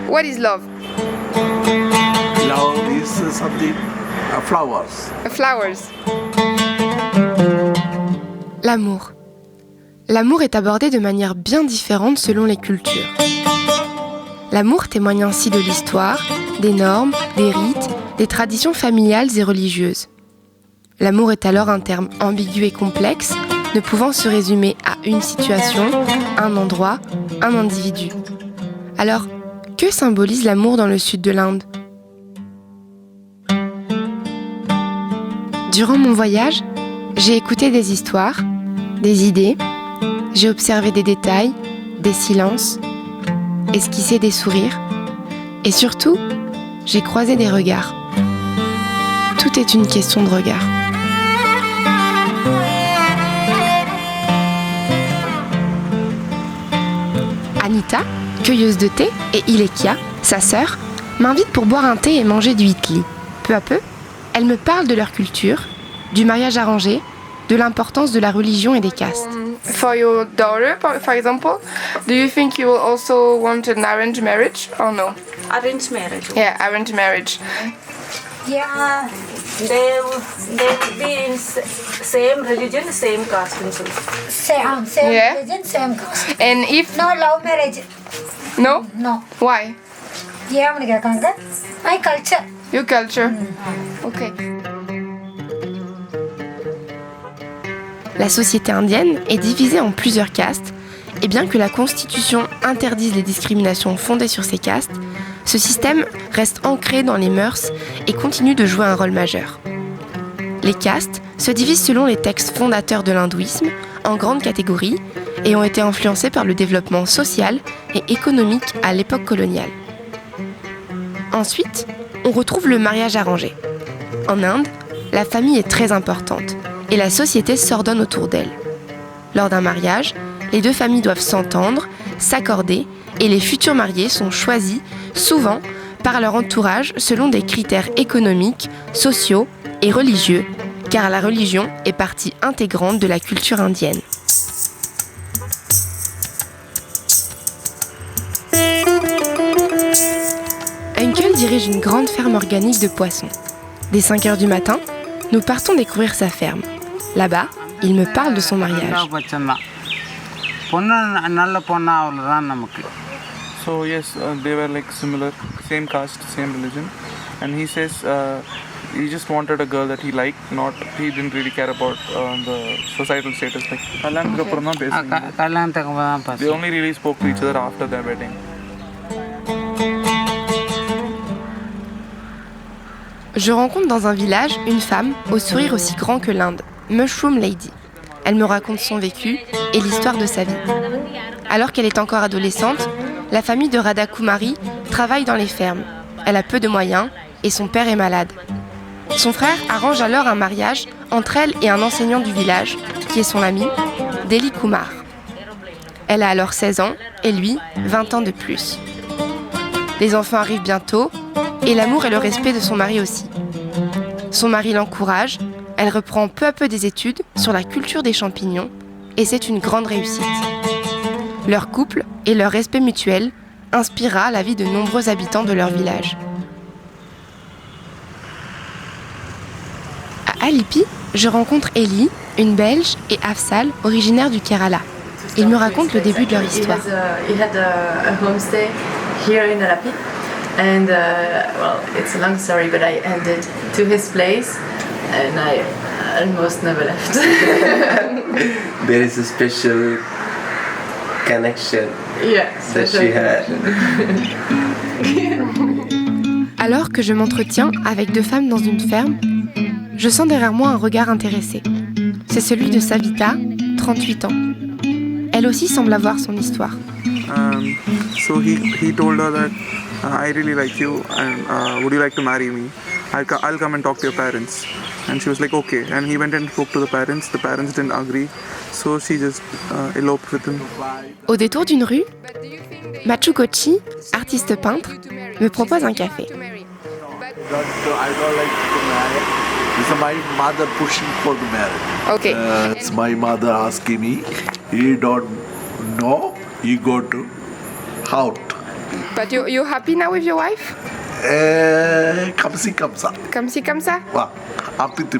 What is love? Love is something, flowers. Flowers. L'amour. L'amour est abordé de manière bien différente selon les cultures. L'amour témoigne ainsi de l'histoire, des normes, des rites, des traditions familiales et religieuses. L'amour est alors un terme ambigu et complexe, ne pouvant se résumer à une situation, un endroit, un individu. Alors, que symbolise l'amour dans le sud de l'Inde ? Durant mon voyage, j'ai écouté des histoires, des idées, j'ai observé des détails, des silences, esquissé des sourires, et surtout, j'ai croisé des regards. Tout est une question de regard. Anita, cueilleuse de thé, et Ilekia, sa sœur, m'invitent pour boire un thé et manger du idli. Peu à peu, elles me parlent de leur culture, du mariage arrangé, de l'importance de la religion et des castes. For your daughter, for example, do you think you will also want an arranged marriage or no? Arranged marriage. Yeah, arranged marriage. Yeah, they will be in same religion, same caste. Same Yeah. religion, same caste. And if No love marriage. no, No. why? My culture. Your culture. Okay. La société indienne est divisée en plusieurs castes, et bien que la Constitution interdise les discriminations fondées sur ces castes, ce système reste ancré dans les mœurs et continue de jouer un rôle majeur. Les castes se divisent selon les textes fondateurs de l'hindouisme en grandes catégories et ont été influencés par le développement social et économique à l'époque coloniale. Ensuite, on retrouve le mariage arrangé. En Inde, la famille est très importante et la société s'ordonne autour d'elle. Lors d'un mariage, les deux familles doivent s'entendre, s'accorder et les futurs mariés sont choisis, souvent, par leur entourage selon des critères économiques, sociaux et religieux, car la religion est partie intégrante de la culture indienne. Uncle dirige une grande ferme organique de poissons. Dès 5 heures du matin, nous partons découvrir sa ferme. Là-bas, il me parle de son mariage. So yes, they were like similar, same caste, same religion, and he says he just wanted a girl that he liked, he didn't really care about the societal status. Like they only really spoke to each other after their wedding. Je rencontre dans un village une femme au sourire aussi grand que l'Inde, Mushroom Lady. Elle me raconte son vécu et l'histoire de sa vie. Alors qu'elle est encore adolescente, la famille de Radha Kumari travaille dans les fermes. Elle a peu de moyens et son père est malade. Son frère arrange alors un mariage entre elle et un enseignant du village, qui est son ami, Delhi Kumar. Elle a alors 16 ans et lui, 20 ans de plus. Les enfants arrivent bientôt et l'amour et le respect de son mari aussi. Son mari l'encourage, elle reprend peu à peu des études sur la culture des champignons et c'est une grande réussite. Leur couple et leur respect mutuel inspirera la vie de nombreux habitants de leur village. À Alipi, je rencontre Ellie, une Belge, et Afsal, originaire du Kerala. Ils me racontent le début de leur histoire. He had a homestay here in Alapi, and well, it's a long story, but I ended to his place, and I almost never left. There is a special connection that she had. Alors que je m'entretiens avec deux femmes dans une ferme, je sens derrière moi un regard intéressé. C'est celui de Savita, 38 ans. Elle aussi semble avoir son histoire. So he told her that I really like you and would you like to marry me? I'll come and talk to your parents. And she was like okay. And he went and spoke to the parents. The parents didn't agree. So she just eloped with him. Au détour d'une rue, Machu Kochi, artiste peintre, me propose un café. I don't like to marry. It's my mother pushing for the marriage. Okay. It's my mother asking me. He don't know. He go to out. But you happy now with your wife? Comme ci, comme ça. Comme ci, comme ça? Ouais, un petit peu.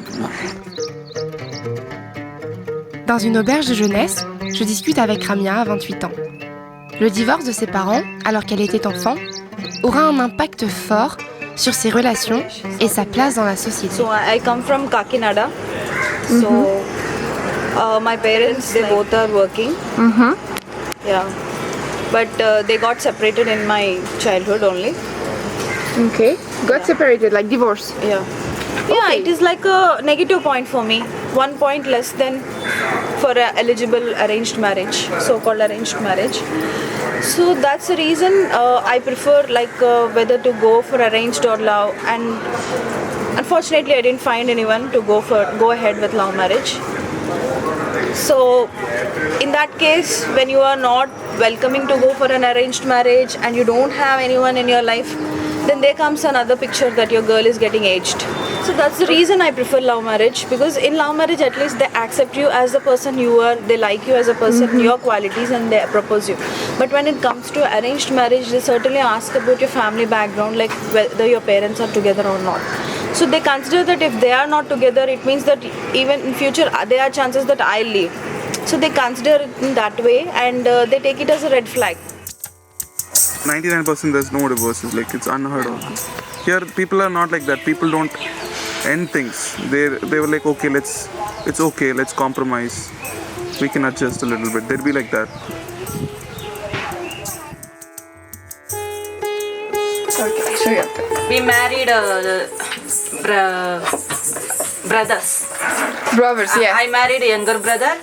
Dans une auberge de jeunesse, je discute avec Ramia à 28 ans. Le divorce de ses parents, alors qu'elle était enfant, aura un impact fort sur ses relations et sa place dans la société. So I come from Kakinada. So my parents, they both are working. Yeah. But they got separated in my childhood only. Okay. Got separated, like divorce. Yeah. Yeah, it is like a negative point for me. 1 point less than for a eligible arranged marriage, so-called arranged marriage. So that's the reason I prefer whether to go for arranged or love. And unfortunately, I didn't find anyone to go ahead with love marriage. So in that case, when you are not welcoming to go for an arranged marriage and you don't have anyone in your life, then there comes another picture that your girl is getting aged. So that's the reason I prefer love marriage, because in love marriage at least they accept you as the person you are, they like you as a person, your qualities, and they propose you. But when it comes to arranged marriage, they certainly ask about your family background, like whether your parents are together or not. So they consider that if they are not together, it means that even in future there are chances that I'll leave. So they consider it in that way, and they take it as a red flag. 99% there's no divorces, like it's unheard of. Here people are not like that. People don't end things. They were like, okay, it's okay, let's compromise. We can adjust a little bit. They'd be like that. Okay, show you. We married brothers. Brothers, yeah. I married a younger brother.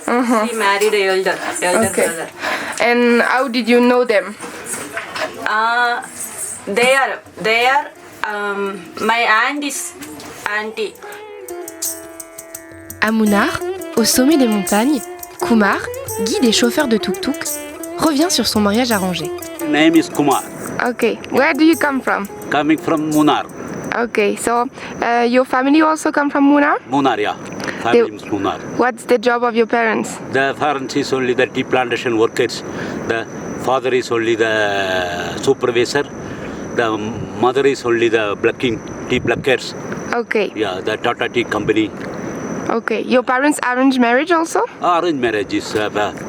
He married a elder Okay. brother. And how did you know them? They are my aunt is auntie. À Munnar, au sommet des montagnes, Kumar, guide et chauffeur de tuk-tuk, revient sur son mariage arrangé. Name is Kumar. Okay. Where do you come from? Coming from Munnar. Okay, so your family also come from Munnar? Munnar, yeah. Family is Munnar. What's the job of your parents? The parents is only the tea plantation workers. The father is only the supervisor. The mother is only the tea pluckers. Okay. Yeah, the Tata Tea company. Okay. Your parents arranged marriage also? Arranged marriage is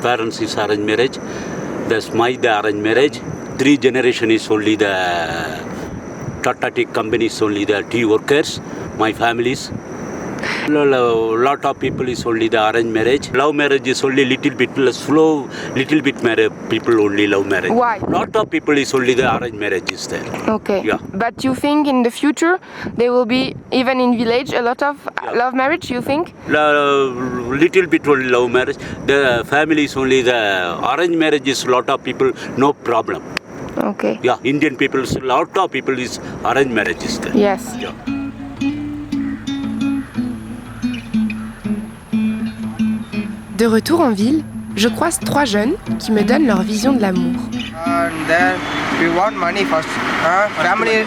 parents is arranged marriage. That's the arranged marriage. 3 generation is only the Tata Tea company is only the tea workers. My families. Lot of people is only the arranged marriage. Love marriage is only little bit slow, little bit married people only love marriage. Why? Lot of people is only the arranged marriage is there. Okay. Yeah. But you think in the future there will be, even in village, a lot of love marriage, you think? Little bit only love marriage. The family is only the arranged marriage is lot of people, no problem. Okay. Yeah, Indian people, lot of people is arranged marriage is there. Yes. Yeah. De retour en ville, je croise 3 jeunes qui me donnent leur vision de l'amour. And there we want money first. Family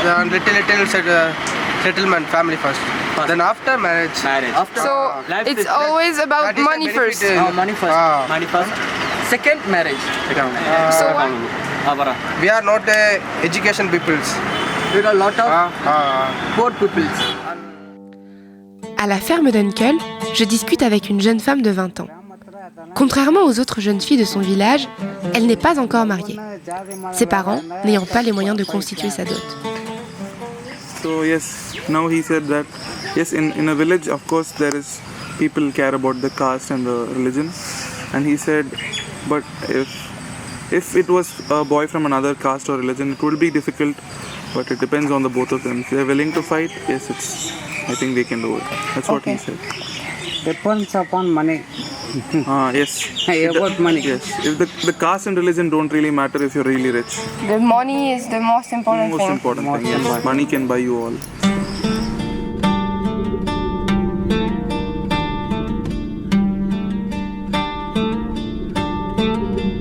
and little settlement, family first. Then after marriage. After, So it's always about money first. Money first. Money first. Second marriage. So what? We are not education peoples. We are a lot of poor peoples. À la ferme d'Uncle, je discute avec une jeune femme de 20 ans. Contrairement aux autres jeunes filles de son village, elle n'est pas encore mariée. Ses parents n'ayant pas les moyens de constituer sa dot. So yes, now he said that yes, in a village, of course, there is people care about the caste and the religion, and he said, but if it was a boy from another caste or religion, it would be difficult, but it depends on the both of them. If they're willing to fight, yes, I think they can do it. That's what he said. Depends upon money. Yes. About money. Yes. If the caste and religion don't really matter if you're really rich. The money is the most important Most thing. important thing. Yes. Money can buy you all.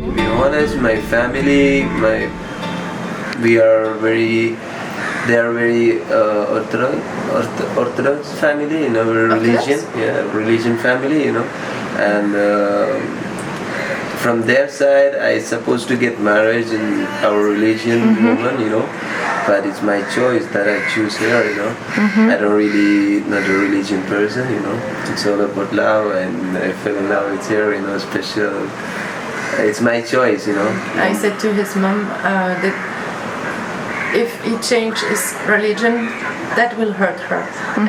To be honest, my family, they are very orthodox family, religion, religion family, and from their side, I supposed to get married in our religion woman, you know, but it's my choice that I choose her, you know. I don't really not a religion person, you know. It's all about love, and I fell in love with her, you know, special. It's my choice, you know. I said to his mom that if he changes his religion, that will hurt her.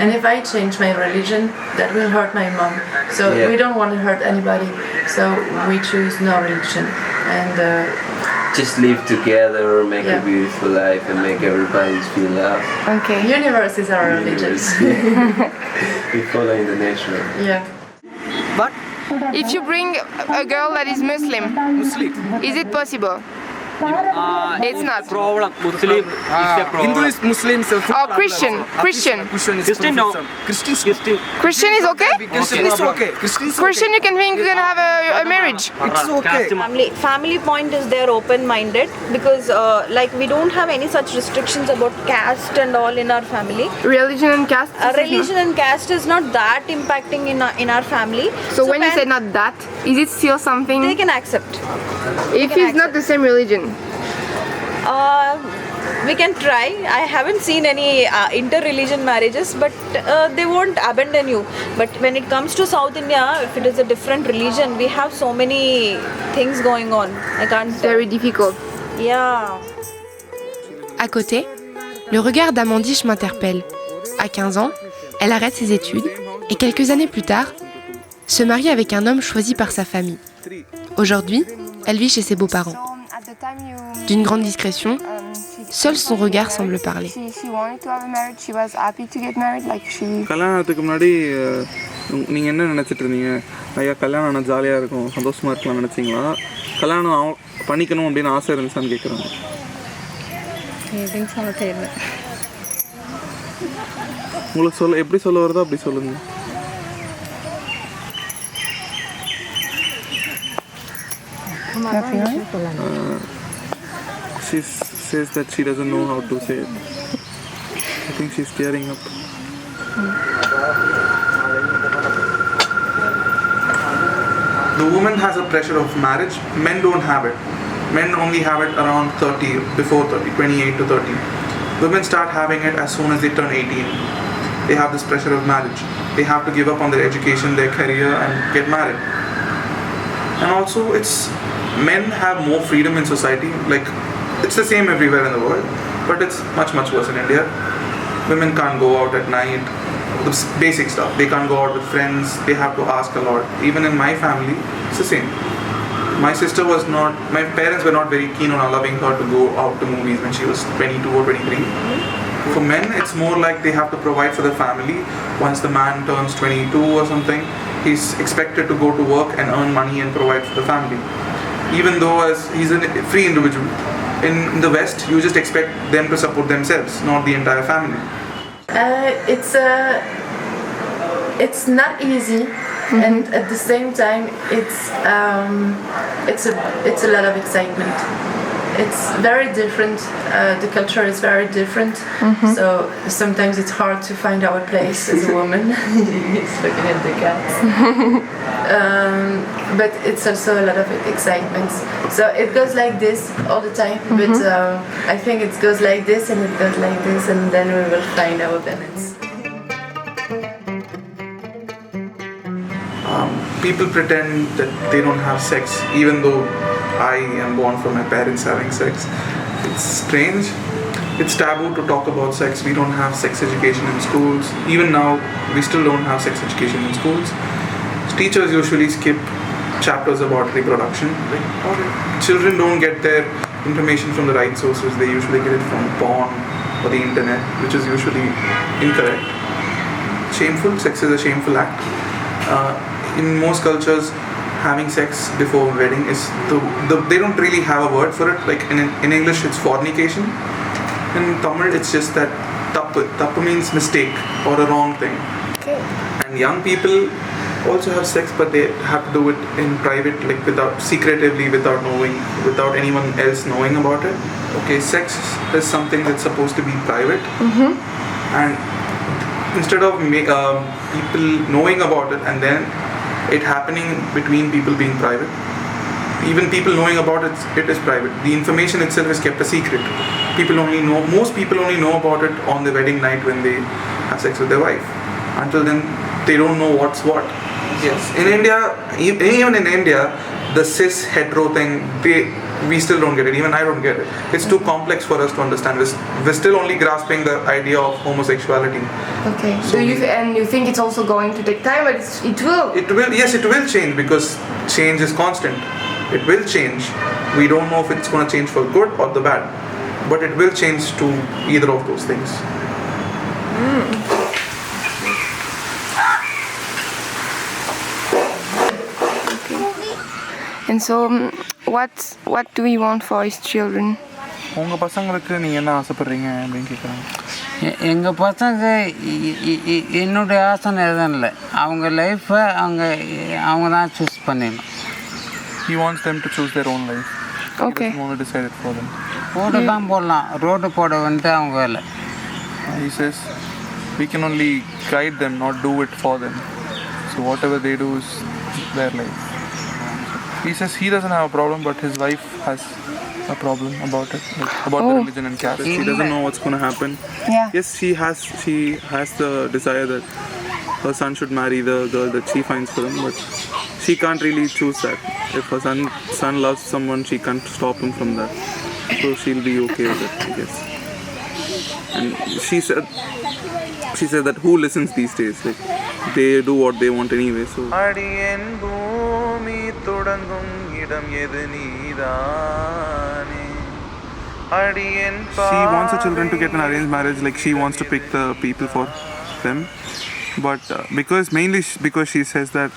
And if I change my religion, that will hurt my mom. So we don't want to hurt anybody. So we choose no religion. And just live together, make a beautiful life, and make everybody feel love. okay, universe is our religion. We follow in the nature. Yeah. But If you bring a girl that is Muslim, is it possible? It's not. problem Muslim is a problem. Hindu is Muslims. Or Christian. Christian. Christian no. Christian. Christian is okay? Christian is okay. Christian, you can think you can have a marriage. It's okay. Family point is they're open-minded because like we don't have any such restrictions about caste and all in our family. Religion and caste? Religion and caste is not that impacting in our family. So when you say not that, is it still something? They can accept. If it's not the same religion? We can try. I haven't seen any inter-religion marriages, but they won't abandon you. But when it comes to South India, if it is a different religion, we have so many things going on. I can't. Very difficult. Yeah. À côté, le regard d'Amandiche m'interpelle. À 15 ans, elle arrête ses études et quelques années plus tard, se marie avec un homme choisi par sa famille. Aujourd'hui, elle vit chez ses beaux-parents. D'une grande discrétion, seul son regard semble parler. கல்யாணத்துக்கு முன்னாடி நீங்கள் என்ன நினச்சிட்டு இருந்தீங்க? ஐயா கல்யாணம் ஆனால் ஜாலியாக இருக்கும், சந்தோஷமாக இருக்கலாம் நினச்சிங்களா? கல்யாணம் பண்ணிக்கணும் அப்படின்னு ஆசை இருந்துச்சான்னு கேட்குறாங்க. உங்களுக்கு சொல்ல எப்படி சொல்ல வருதோ அப்படி சொல்லுங்கள். She says that she doesn't know how to say it. I think she's tearing up. The woman has a pressure of marriage. Men don't have it. Men only have it around 30, before 30, 28 to 30. Women start having it as soon as they turn 18. They have this pressure of marriage. They have to give up on their education, their career, and get married. And also, men have more freedom in society. Like, it's the same everywhere in the world, but it's much worse in India. Women can't go out at night, the basic stuff. They can't go out with friends, they have to ask a lot. Even in my family, it's the same. My parents were not very keen on allowing her to go out to movies when she was 22 or 23. For men, it's more like they have to provide for the family. Once the man turns 22 or something, he's expected to go to work and earn money and provide for the family. Even though as he's a free individual, in the West, you just expect them to support themselves, not the entire family. It's not easy, and at the same time, it's a lot of excitement. It's very different. The culture is very different, so sometimes it's hard to find our place as a woman. He's looking at the cats. But it's also a lot of excitement. So it goes like this all the time, but I think it goes like this and it goes like this, and then we will find our balance. People pretend that they don't have sex, even though I am born from my parents having sex. It's strange. It's taboo to talk about sex. We don't have sex education in schools. Even now, we still don't have sex education in schools. Teachers usually skip chapters about reproduction. Children don't get their information from the right sources. They usually get it from porn or the internet, which is usually incorrect. Shameful. Sex is a shameful act. In most cultures, having sex before wedding is they don't really have a word for it. Like in English, it's fornication. In Tamil, it's just that tappu. Tappu means mistake or a wrong thing. Okay. And young people also have sex, but they have to do it in private, like secretively, without anyone else knowing about it. Okay, sex is something that's supposed to be private, and instead of people knowing about it and then it happening between people being private, even people knowing about it, it is private. The information itself is kept a secret. Most people only know about it on the wedding night when they have sex with their wife. Until then, they don't know what's what. Yes. In India, even in India, the cis hetero thing, we still don't get it. Even I don't get it. It's too complex for us to understand. We're still only grasping the idea of homosexuality. Okay. So you think it's also going to take time, but it will? It will. Yes, it will change because change is constant. It will change. We don't know if it's going to change for good or the bad, but it will change to either of those things. And so, what do we want for his children? உங்க பசங்களுக்கு நீங்க என்ன ஆசைப்படுறீங்க அப்படின்னு கேக்குறாங்க. எங்கள் பசங்க என்னுடைய ஆசை எதுவும் இல்லை, அவங்க லைஃப்பை அவங்க தான் சூஸ் பண்ணிடணும். He wants them to choose their own life. Okay. He doesn't want to decide it for them. Road தான் போடலாம், ரோடு போட வந்துட்டு அவங்க வேலை. He says we can only guide them, not do it for them. So whatever they do is their life. He says he doesn't have a problem, but his wife has a problem about it, about the religion and caste. She doesn't know what's going to happen. Yeah. Yes, she has the desire that her son should marry the girl that she finds for him, but she can't really choose that. If her son loves someone, she can't stop him from that. So she'll be okay with it, I guess. And she said that who listens these days? Like, they do what they want anyway. So. She wants her children to get an arranged marriage. Like, she wants to pick the people for them, but because she says that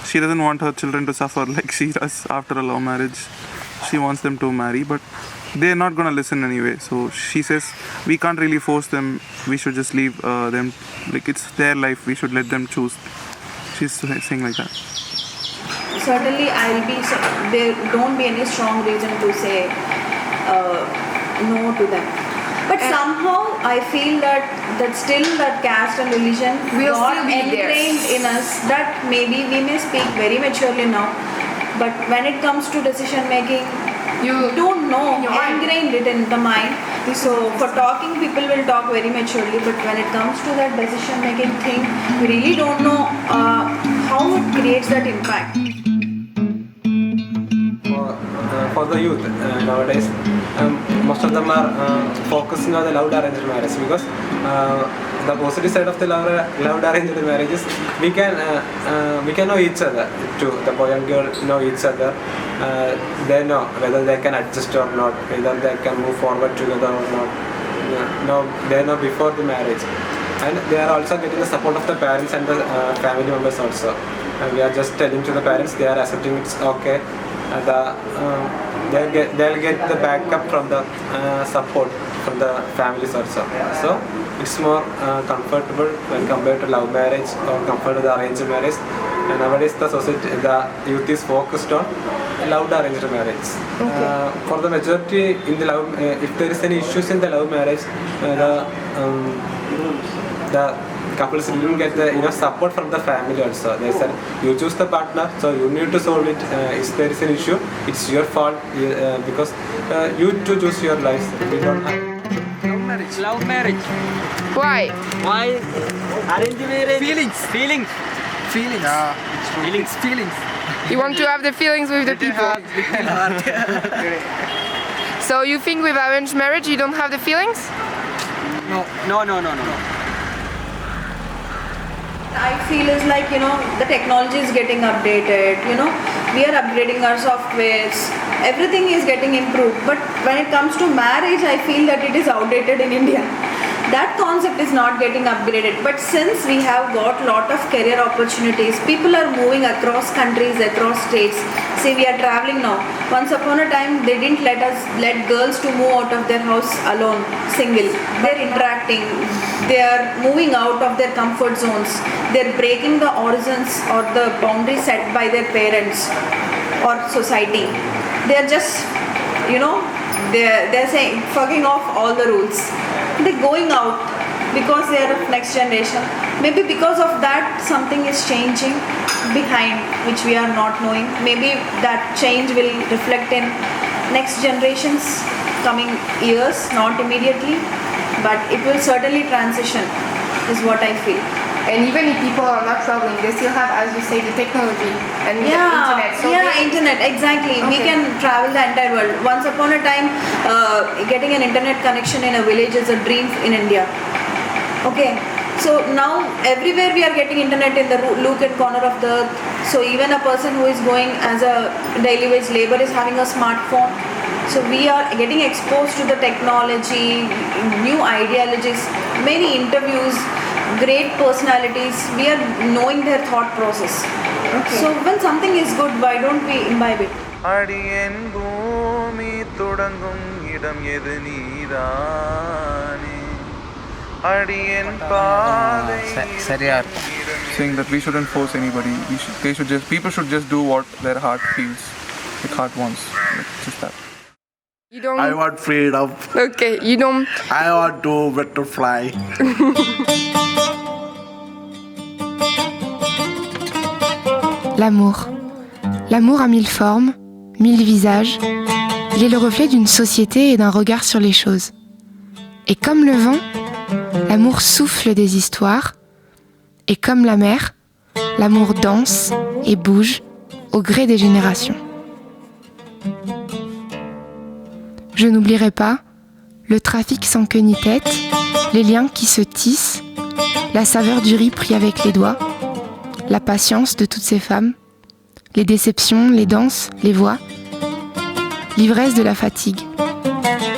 she doesn't want her children to suffer like she does after a love marriage. She wants them to marry, but they're not going to listen anyway. So she says we can't really force them. We should just leave them. Like, it's their life. We should let them choose. She's saying like that. Certainly, there don't be any strong reason to say no to them. But somehow I feel that still that caste and religion will got still be ingrained in us, that maybe we may speak very maturely now, but when it comes to decision making, you don't know, ingrained it in the mind. So for talking, people will talk very maturely, but when it comes to that decision making thing, we really don't know how it creates that impact. For the youth nowadays, most of them are focusing on the loved arranged marriage, because the positive side of the loved arranged marriage is we can know each other too. The boy and girl know each other. They know whether they can adjust or not, whether they can move forward together or not. They know before the marriage, and they are also getting the support of the parents and the family members also. We are just telling to the parents, they are accepting it's okay. They'll get the backup from the support from the families also. So it's more comfortable when compared to love marriage or compared to the arranged marriage. And nowadays the youth is focused on loved arranged marriage. For the majority in the love, if there is any issues in the love marriage, the couples didn't get the support from the family also. They said you choose the partner, so you need to solve it. If there is an issue, it's your fault, because you to choose your life. We don't have Love marriage. Why? Why? Arranged marriage. Feelings. Feelings. You want to have the feelings with the people. So you think with arranged marriage you don't have the feelings? No. I feel is like, the technology is getting updated, we are upgrading our softwares, everything is getting improved, but when it comes to marriage, I feel that it is outdated in India. That concept is not getting upgraded, but since we have got lot of career opportunities, people are moving across countries, across states. See, we are traveling now. Once upon a time, they didn't let girls to move out of their house alone, single. They're interacting, they are moving out of their comfort zones, they're breaking the horizons or the boundaries set by their parents or society. They're just, they're saying, fucking off all the rules. They're going out because they are of next generation. maybe because of that something is changing behind which we are not knowing. Maybe that change will reflect in next generations coming years, not immediately, but it will certainly transition is what I feel. And even if people are not traveling, they still have, as you say, the technology and the internet. So internet, exactly. Okay. We can travel the entire world. Once upon a time, getting an internet connection in a village is a dream in India. Okay, so now everywhere we are getting internet in the nook and corner of the earth. So even a person who is going as a daily wage labor is having a smartphone. So we are getting exposed to the technology, new ideologies, many interviews, great personalities. We are knowing their thought process. Okay. So when something is good, why don't we imbibe it? அடியேன் பூமி தொடங்கும் இடம் எது நீதானே அடியேன் பாதை சரியா இருக்கும். Saying that we shouldn't force anybody. People should just do what their heart feels, like heart wants. Like just that. You don't. I want freedom. Okay, you don't. I want to butterfly. L'amour. L'amour a 1000 formes, 1000 visages. Il est le reflet d'une société et d'un regard sur les choses. Et comme le vent, l'amour souffle des histoires. Et comme la mer, l'amour danse et bouge au gré des générations. Je n'oublierai pas le trafic sans queue ni tête, les liens qui se tissent, la saveur du riz pris avec les doigts, la patience de toutes ces femmes, les déceptions, les danses, les voix, l'ivresse de la fatigue.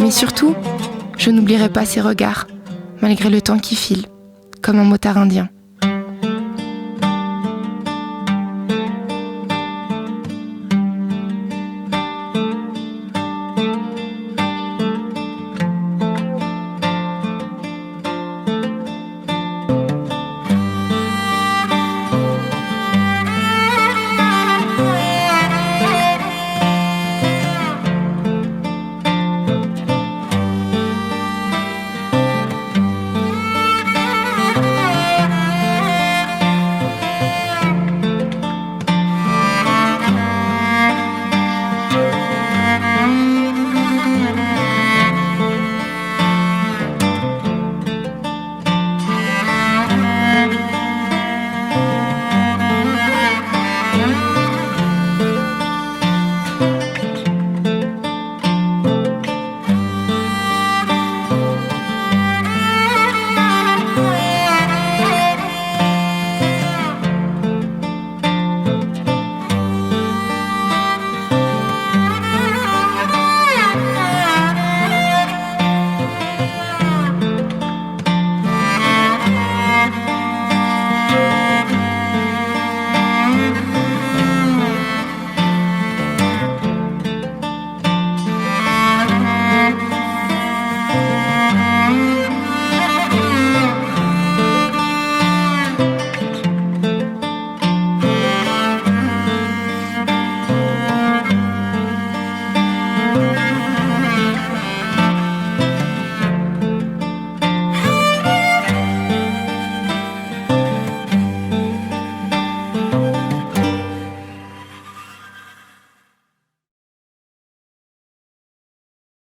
Mais surtout, je n'oublierai pas ces regards, malgré le temps qui file, comme un motard indien.